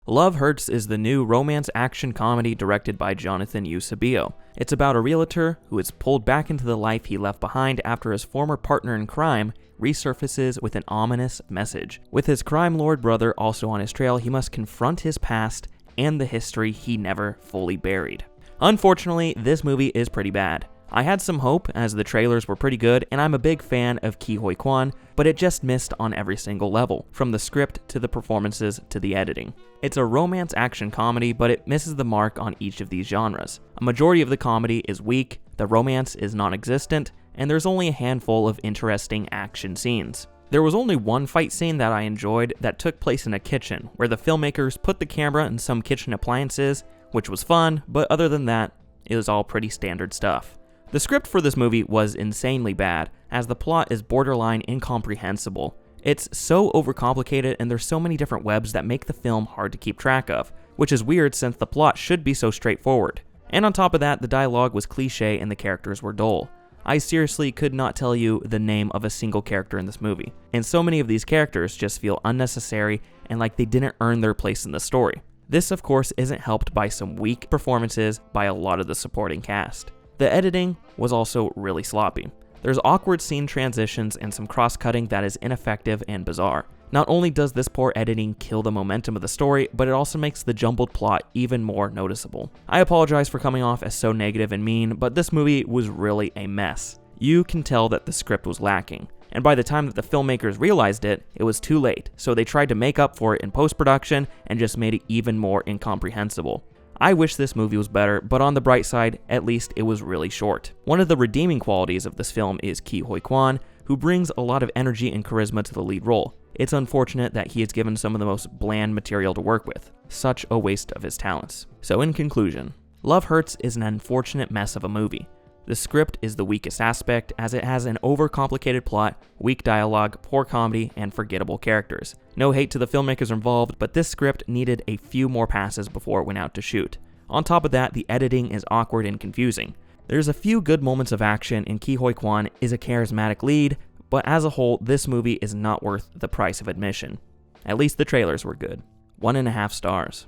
Love Hurts is the new romance action comedy directed by Jonathan Eusedio. It's about a realtor who is pulled back into the life he left behind after his former partner in crime resurfaces with an ominous message. With his crime lord brother also on his trail, he must confront his past and the history he never fully buried. Unfortunately, this movie is pretty bad. I had some hope as the trailers were pretty good, and I'm a big fan of Ke Huy Quan, but it just missed on every single level, from the script to the performances to the editing. It's a romance action comedy, but it misses the mark on each of these genres. A majority of the comedy is weak, the romance is non-existent, and there's only a handful of interesting action scenes. There was only one fight scene that I enjoyed that took place in a kitchen, where the filmmakers put the camera in some kitchen appliances, which was fun, but other than that, it was all pretty standard stuff. The script for this movie was insanely bad, as the plot is borderline incomprehensible. It's so overcomplicated and there's so many different webs that make the film hard to keep track of, which is weird since the plot should be so straightforward. And on top of that, the dialogue was cliche and the characters were dull. I seriously could not tell you the name of a single character in this movie, and so many of these characters just feel unnecessary and like they didn't earn their place in the story. This of course isn't helped by some weak performances by a lot of the supporting cast. The editing was also really sloppy. There's awkward scene transitions and some cross-cutting that is ineffective and bizarre. Not only does this poor editing kill the momentum of the story, but it also makes the jumbled plot even more noticeable. I apologize for coming off as so negative and mean, but this movie was really a mess. You can tell that the script was lacking, and by the time that the filmmakers realized it, it was too late, so they tried to make up for it in post-production and just made it even more incomprehensible. I wish this movie was better, but on the bright side, at least it was really short. One of the redeeming qualities of this film is Ke Huy Quan, who brings a lot of energy and charisma to the lead role. It's unfortunate that he is given some of the most bland material to work with. Such a waste of his talents. So in conclusion, Love Hurts is an unfortunate mess of a movie. The script is the weakest aspect, as it has an overcomplicated plot, weak dialogue, poor comedy, and forgettable characters. No hate to the filmmakers involved, but this script needed a few more passes before it went out to shoot. On top of that, the editing is awkward and confusing. There's a few good moments of action, and Ke Huy Quan is a charismatic lead, but as a whole, this movie is not worth the price of admission. At least the trailers were good. 1.5 stars.